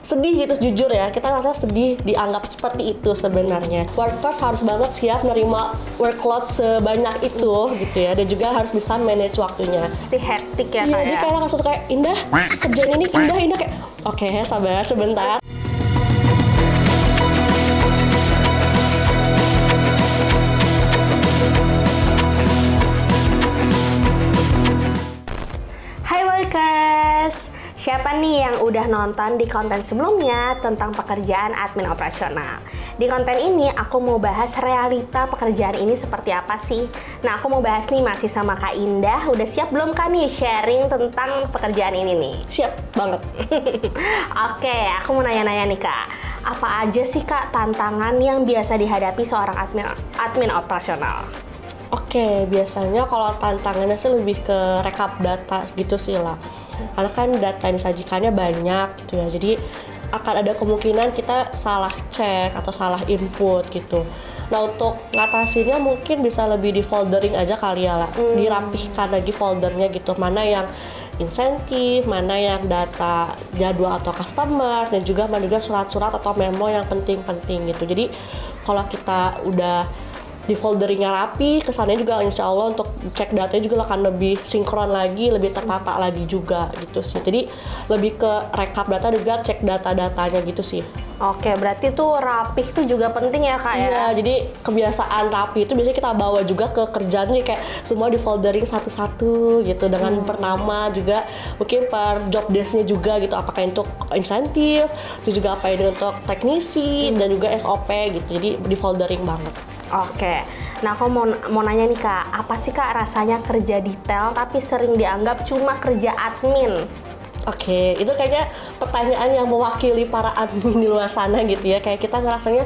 sedih gitu, jujur ya, kita ngerasa sedih dianggap seperti itu sebenarnya. Workers harus banget siap nerima workload sebanyak itu gitu ya, dan juga harus bisa manage waktunya. Pasti hektik ya Iya, Kak jadi ya? kayak langsung kayak Indah, kerjaan ini Indah kayak oke, sabar sebentar. Hai Workers! Siapa nih yang udah nonton di konten sebelumnya tentang pekerjaan admin operasional? Di konten ini aku mau bahas realita pekerjaan ini seperti apa sih? Nah, aku mau bahas nih masih sama Kak Indah. Udah siap belum Kak nih sharing tentang pekerjaan ini nih? Siap banget. Oke, aku mau nanya-nanya nih Kak. Apa aja sih Kak tantangan yang biasa dihadapi seorang admin operasional? Oke, biasanya kalau tantangannya sih lebih ke rekap data gitu sih lah. Karena kan data yang disajikannya banyak gitu ya. Jadi akan ada kemungkinan kita salah cek atau salah input gitu. Nah, untuk ngatasinnya mungkin bisa lebih di foldering aja kali ya lah. Dirapihkan lagi foldernya gitu. Mana yang insentif, mana yang data jadwal atau customer, dan juga mana juga surat-surat atau memo yang penting-penting gitu. Jadi kalau kita udah di folderingnya rapi, kesannya juga insya Allah untuk cek datanya juga akan lebih sinkron lagi, lebih tertata lagi juga gitu sih. Jadi lebih ke rekap data juga cek data-datanya gitu sih. Oke, berarti tuh rapih tuh juga penting ya Kak ya? Iya, jadi kebiasaan rapi itu biasanya kita bawa juga ke kerjaan nih, kayak semua di foldering satu-satu gitu dengan per nama juga, mungkin per job desk-nya juga gitu, apakah untuk insentif, terus juga apa ini untuk teknisi dan juga SOP gitu. Jadi di foldering banget. Oke, nah aku mau nanya nih Kak, apa sih Kak rasanya kerja detail tapi sering dianggap cuma kerja admin? Oke, itu kayaknya pertanyaan yang mewakili para admin di luar sana gitu ya. Kayak kita ngerasanya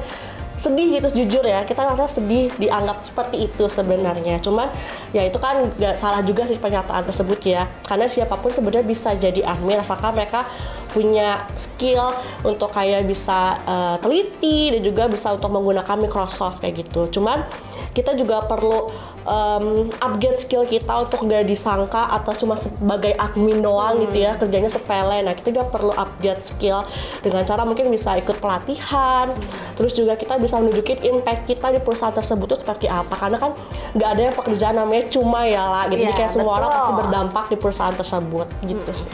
sedih gitu, jujur ya, kita ngerasa sedih dianggap seperti itu sebenarnya. Cuman ya itu kan gak salah juga sih pernyataan tersebut ya, karena siapapun sebenarnya bisa jadi admin asalkan mereka punya skill untuk kayak bisa teliti dan juga bisa untuk menggunakan Microsoft kayak gitu. Cuman kita juga perlu upgrade skill kita untuk gak disangka atau cuma sebagai admin doang gitu ya, kerjanya sepele. Nah, kita juga perlu upgrade skill dengan cara mungkin bisa ikut pelatihan, terus juga kita bisa menunjukin impact kita di perusahaan tersebut tuh seperti apa, karena kan nggak ada yang pekerjaan namanya cuma ya lah gitu. Jadi kayak semua orang pasti berdampak di perusahaan tersebut gitu sih.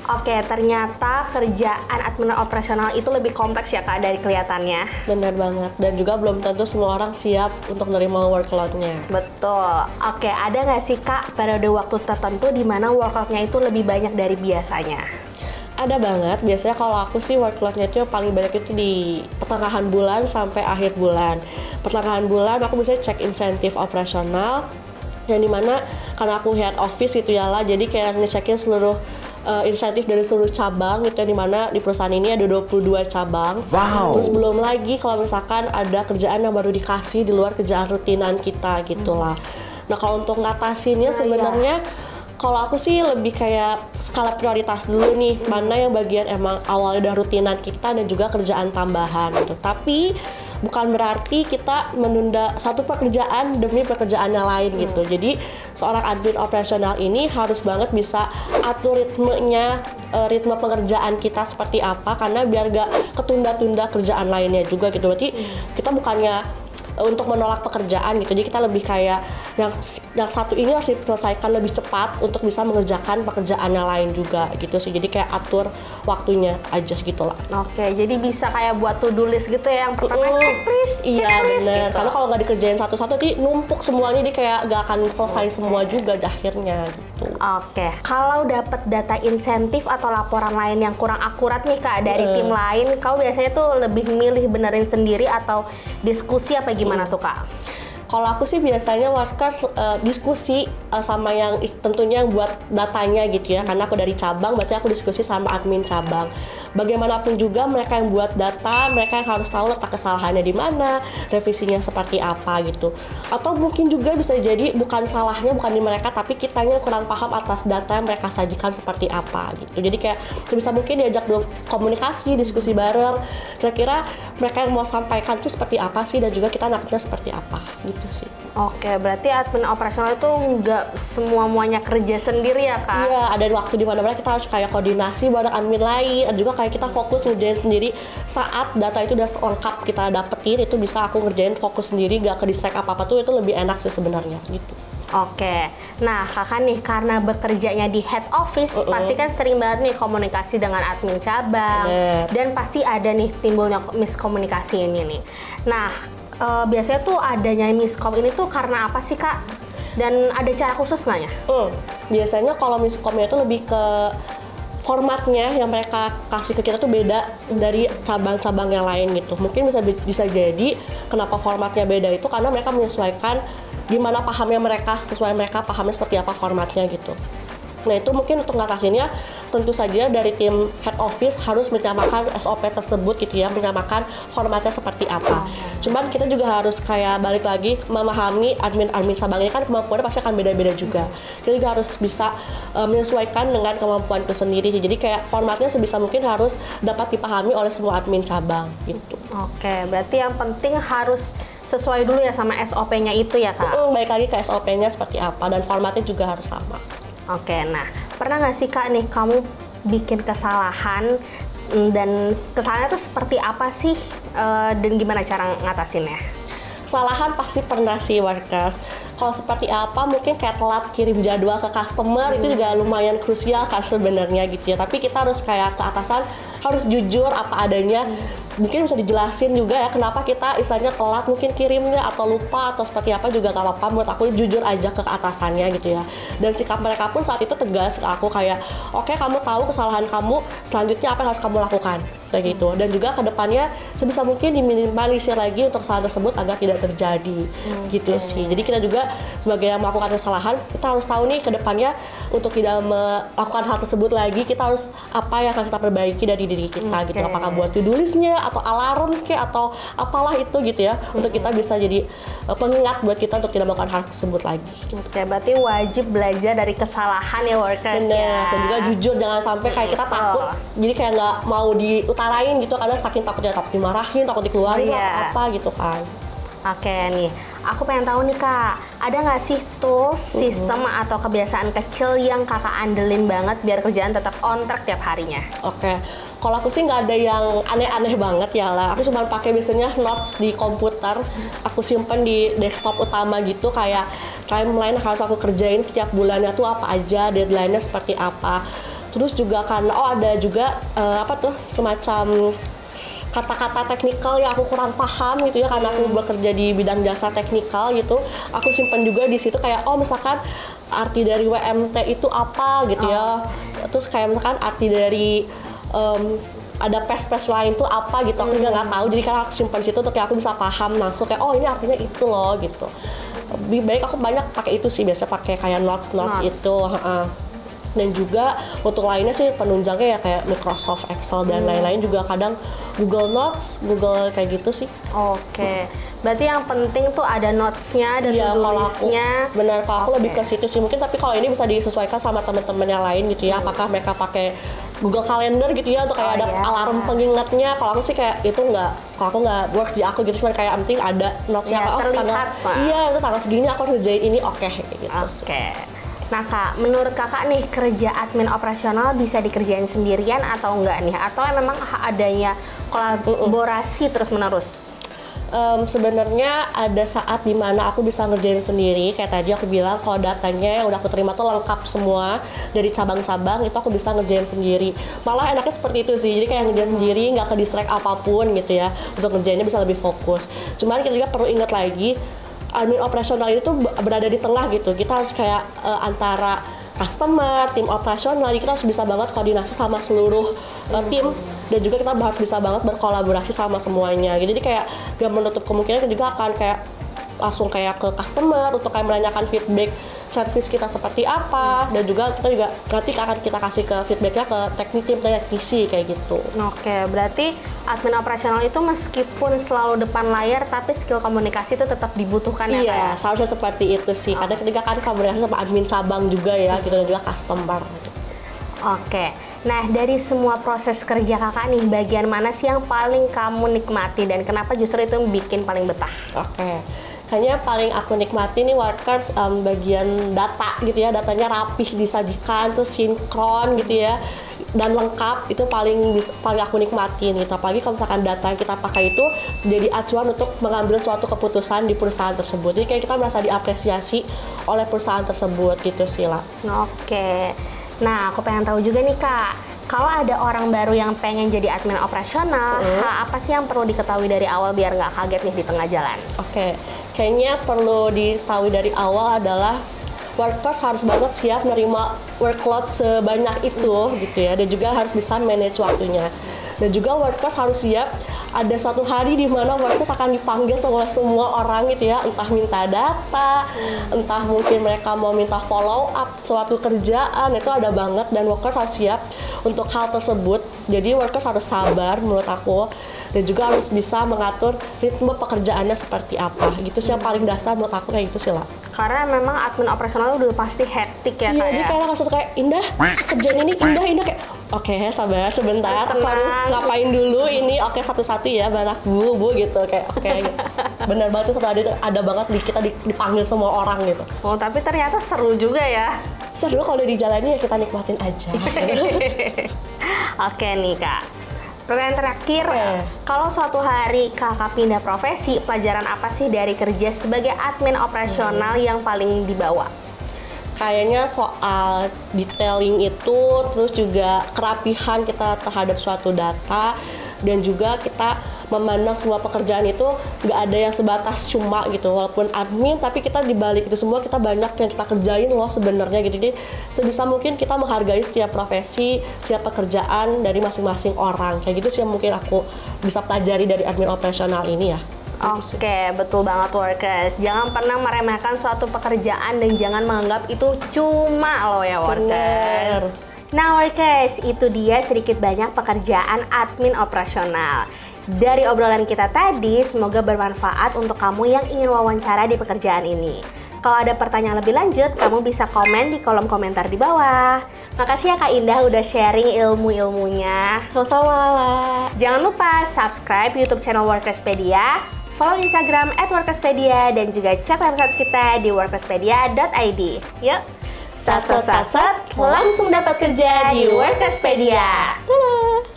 Oke, ternyata kerjaan admin operasional itu lebih kompleks ya Kak dari kelihatannya. Benar banget, dan juga belum tentu semua orang siap untuk menerima workload-nya. Betul. Oke, ada nggak sih Kak periode waktu tertentu di mana workload-nya itu lebih banyak dari biasanya? Ada banget, biasanya kalau aku sih workload-nya itu yang paling banyak itu di pertengahan bulan sampai akhir bulan. Pertengahan bulan aku biasanya cek insentif operasional, yang dimana karena aku head office gitu ya lah, jadi kayak ngecekin seluruh insentif dari seluruh cabang gitu, yang dimana di perusahaan ini ada 22 cabang. Terus belum lagi kalau misalkan ada kerjaan yang baru dikasih di luar kerjaan rutinan kita gitu lah. Nah, kalau untuk ngatasinnya sebenarnya kalau aku sih lebih kayak skala prioritas dulu nih, mana yang bagian emang awalnya udah rutinan kita dan juga kerjaan tambahan gitu. Tapi bukan berarti kita menunda satu pekerjaan demi pekerjaan yang lain gitu. Jadi seorang admin operasional ini harus banget bisa atur ritmenya, ritme pengerjaan kita seperti apa, karena biar gak ketunda-tunda kerjaan lainnya juga gitu. Berarti kita bukannya untuk menolak pekerjaan gitu, jadi kita lebih kayak yang satu ini harus diselesaikan lebih cepat untuk bisa mengerjakan pekerjaan yang lain juga gitu sih. Jadi kayak atur waktunya aja gitu lah. Oke, jadi bisa kayak buat to-do list gitu ya, yang pertama checklist iya bener gitu. Karena kalau nggak dikerjain satu-satu nanti numpuk semuanya, jadi kayak gak akan selesai semua juga akhirnya gitu. Oke, kalau dapat data insentif atau laporan lain yang kurang akurat nih Kak dari tim lain, kau biasanya tuh lebih milih benerin sendiri atau diskusi apa gimana tuh Kak? Kalau aku sih biasanya workers diskusi sama yang tentunya yang buat datanya gitu ya, karena aku dari cabang, berarti aku diskusi sama admin cabang. Bagaimanapun juga mereka yang buat data, mereka yang harus tahu letak kesalahannya di mana, revisinya seperti apa gitu. Atau mungkin juga bisa jadi bukan salahnya bukan di mereka, tapi kitanya kurang paham atas data yang mereka sajikan seperti apa gitu. Jadi kayak bisa mungkin diajak komunikasi, diskusi bareng, kira-kira mereka yang mau sampaikan itu seperti apa sih, dan juga kita nangkepnya seperti apa gitu sih. Oke, berarti admin operasional itu nggak semuanya kerja sendiri ya Kak? Iya, ada waktu di mana kita harus kayak koordinasi bareng admin lain, ada juga kayak kita fokus ngerjain sendiri. Saat data itu udah lengkap kita dapetin, itu bisa aku ngerjain fokus sendiri, gak ke distract apa-apa tuh, itu lebih enak sih sebenarnya gitu. Oke, nah kakak nih karena bekerjanya di head office, pasti kan sering banget nih komunikasi dengan admin cabang, dan pasti ada nih timbulnya miskomunikasi ini nih. Nah, biasanya tuh adanya miskom ini tuh karena apa sih kak? Dan ada cara khusus nggak ya? Biasanya kalau miskomnya itu lebih ke formatnya yang mereka kasih ke kita tuh beda dari cabang-cabang yang lain gitu. Mungkin bisa jadi kenapa formatnya beda itu karena mereka menyesuaikan gimana pahamnya mereka, sesuai mereka pahamnya seperti apa formatnya gitu. Nah itu mungkin untuk ngatasinnya tentu saja dari tim head office harus menyamakan SOP tersebut gitu ya, menyamakan formatnya seperti apa. Cuman kita juga harus kayak balik lagi memahami admin cabangnya kan kemampuannya pasti akan beda-beda juga. Kita juga harus bisa menyesuaikan dengan kemampuan itu sendiri. Jadi kayak formatnya sebisa mungkin harus dapat dipahami oleh semua admin cabang gitu. Oke, berarti yang penting harus sesuai dulu ya sama SOP-nya itu ya kak? Baik lagi ke SOP-nya seperti apa dan formatnya juga harus sama. Oke, nah pernah nggak sih kak nih kamu bikin kesalahan dan kesalahannya tuh seperti apa sih dan gimana cara ngatasinnya? Kesalahan pasti pernah sih workers. Kalau seperti apa mungkin kayak telat kirim jadwal ke customer itu juga lumayan krusial kan sebenarnya gitu ya. Tapi kita harus kayak ke atasan harus jujur apa adanya. Mungkin bisa dijelasin juga ya kenapa kita istilahnya telat mungkin kirimnya atau lupa atau seperti apa juga gak apa-apa. Menurut aku jujur aja ke atasannya gitu ya. Dan sikap mereka pun saat itu tegas ke aku kayak oke, kamu tahu kesalahan kamu, selanjutnya apa yang harus kamu lakukan kayak gitu. Dan juga kedepannya sebisa mungkin diminimalisir lagi untuk kesalahan tersebut agar tidak terjadi gitu sih. Jadi kita juga sebagai yang melakukan kesalahan kita harus tahu nih kedepannya untuk tidak melakukan hal tersebut lagi, kita harus apa yang akan kita perbaiki dari diri kita gitu. Apakah buat to-do list-nya atau alarm kayak atau apalah itu gitu ya, untuk kita bisa jadi pengingat buat kita untuk tidak melakukan hal tersebut lagi. Oke, berarti wajib belajar dari kesalahan ya workers. Bener, ya. dan juga jujur, jangan sampai kayak kita takut jadi kayak nggak mau diutarain gitu karena saking takutnya, takut dimarahin, takut dikeluarin atau apa gitu kan. Oke nih, aku pengen tahu nih kak, ada nggak sih tools, sistem atau kebiasaan kecil yang kakak andelin banget biar kerjaan tetap on track tiap harinya? Oke, kalau aku sih nggak ada yang aneh-aneh banget ya lah. Aku cuma pakai biasanya notes di komputer, aku simpen di desktop utama gitu, kayak timeline harus aku kerjain setiap bulannya tuh apa aja, deadline-nya seperti apa. Terus juga karena ada juga semacam kata-kata teknikal yang aku kurang paham gitu ya, karena aku bekerja di bidang jasa teknikal gitu, aku simpan juga di situ kayak misalkan arti dari WMT itu apa gitu ya, terus kayak misalkan arti dari ada pes-pes lain tuh apa gitu, aku juga nggak tahu, jadi kan aku simpan situ untuk kayak aku bisa paham langsung kayak ini artinya itu loh gitu. Lebih baik aku banyak pakai itu sih, biasanya pakai kayak notes itu. Dan juga untuk lainnya sih penunjangnya ya kayak Microsoft Excel dan lain-lain, juga kadang Google Notes, Google kayak gitu sih. Oke, berarti yang penting tuh ada notes-nya, ada tulisnya. Benar, kalau aku lebih ke situ sih mungkin, tapi kalau ini bisa disesuaikan sama teman-teman yang lain gitu ya, apakah mereka pakai Google Calendar gitu ya untuk kayak ada alarm pengingatnya. Kalau aku sih kayak itu kalau aku nggak works di aku gitu, cuma kayak penting ada notes-nya, itu tanggal segini aku harus ngerjain ini, gitu. Oke. Nah kak, menurut kakak nih kerja admin operasional bisa dikerjain sendirian atau enggak nih? Atau memang adanya kolaborasi terus-menerus? Sebenarnya ada saat dimana aku bisa ngerjain sendiri, kayak tadi aku bilang kalau datanya yang udah aku terima tuh lengkap semua dari cabang-cabang, itu aku bisa ngerjain sendiri. Malah enaknya seperti itu sih, jadi kayak ngerjain sendiri, nggak ke distract apapun gitu ya, untuk ngerjainnya bisa lebih fokus. Cuman kita juga perlu ingat lagi, admin operasional itu berada di tengah gitu. Kita harus kayak antara customer, tim operasional, jadi kita harus bisa banget koordinasi sama seluruh tim, dan juga kita harus bisa banget berkolaborasi sama semuanya gitu. Jadi kayak gak menutup kemungkinan kita juga akan kayak langsung kayak ke customer untuk kayak menanyakan feedback service kita seperti apa, dan juga kita juga nanti akan kita kasih ke feedbacknya ke tim teknisi kayak gitu. Oke, berarti admin operasional itu meskipun selalu depan layar tapi skill komunikasi itu tetap dibutuhkan ya? Iya, seharusnya seperti itu sih. Karena ketika kan komunikasi sama admin cabang juga ya gitu, dan juga customer gitu. Oke. Nah, dari semua proses kerja kakak nih, bagian mana sih yang paling kamu nikmati dan kenapa justru itu bikin paling betah? Oke. Kayaknya paling aku nikmati nih workers bagian data gitu ya, datanya rapih disajikan, terus sinkron gitu ya. dan lengkap itu paling aku nikmatin gitu. Apalagi kalau misalkan data yang kita pakai itu jadi acuan untuk mengambil suatu keputusan di perusahaan tersebut. Jadi kayak kita merasa diapresiasi oleh perusahaan tersebut gitu sih lah. Oke. Nah, aku pengen tahu juga nih Kak, kalau ada orang baru yang pengen jadi admin operasional, hal apa sih yang perlu diketahui dari awal biar nggak kaget nih di tengah jalan? Oke, kayaknya perlu diketahui dari awal adalah workers harus banget siap menerima workload sebanyak itu gitu ya, dan juga harus bisa manage waktunya. Dan juga workers harus siap ada suatu hari di mana workers akan dipanggil oleh semua orang gitu ya, entah minta data, entah mungkin mereka mau minta follow up suatu kerjaan, itu ada banget dan workers harus siap untuk hal tersebut. Jadi workers harus sabar menurut aku, dan juga harus bisa mengatur ritme pekerjaannya seperti apa. Gitu sih yang paling dasar menurut aku, kayak gitu sih lah. Karena memang admin operasional udah pasti hektik ya Iya, Kak jadi ya? kayak langsung kayak Indah, kerjaan ini Indah kayak oke, sabar sebentar, aku harus ngapain dulu ini, oke satu-satu ya, banak bu gitu, kayak oke gitu. Bener banget, satu ada banget kita dipanggil semua orang gitu. Oh, tapi ternyata seru juga ya? Seru kalau dijalani ya, kita nikmatin aja. Oke nih Kak, pertanyaan terakhir, kalau suatu hari Kakak pindah profesi, pelajaran apa sih dari kerja sebagai admin operasional yang paling dibawa? Kayaknya soal detailing itu, terus juga kerapihan kita terhadap suatu data, dan juga kita memandang semua pekerjaan itu nggak ada yang sebatas cuma gitu. Walaupun admin, tapi kita dibalik itu semua kita banyak yang kita kerjain loh sebenarnya gitu. Jadi sebisa mungkin kita menghargai setiap profesi, setiap pekerjaan dari masing-masing orang. Kayak gitu sih yang mungkin aku bisa pelajari dari admin operasional ini ya. Oke, betul banget workers. Jangan pernah meremehkan suatu pekerjaan dan jangan menganggap itu cuma loh ya workers. Bener. Nah workers, itu dia sedikit banyak pekerjaan admin operasional. Dari obrolan kita tadi, semoga bermanfaat untuk kamu yang ingin wawancara di pekerjaan ini. Kalau ada pertanyaan lebih lanjut, kamu bisa komen di kolom komentar di bawah. Makasih ya Kak Indah udah sharing ilmu-ilmunya. Sama-sama. Jangan lupa subscribe YouTube channel Workerspedia, follow Instagram @Workerspedia, dan juga cek website kita di workerspedia.id. Yuk, sat, langsung dapat kerja di Workerspedia. Dadah.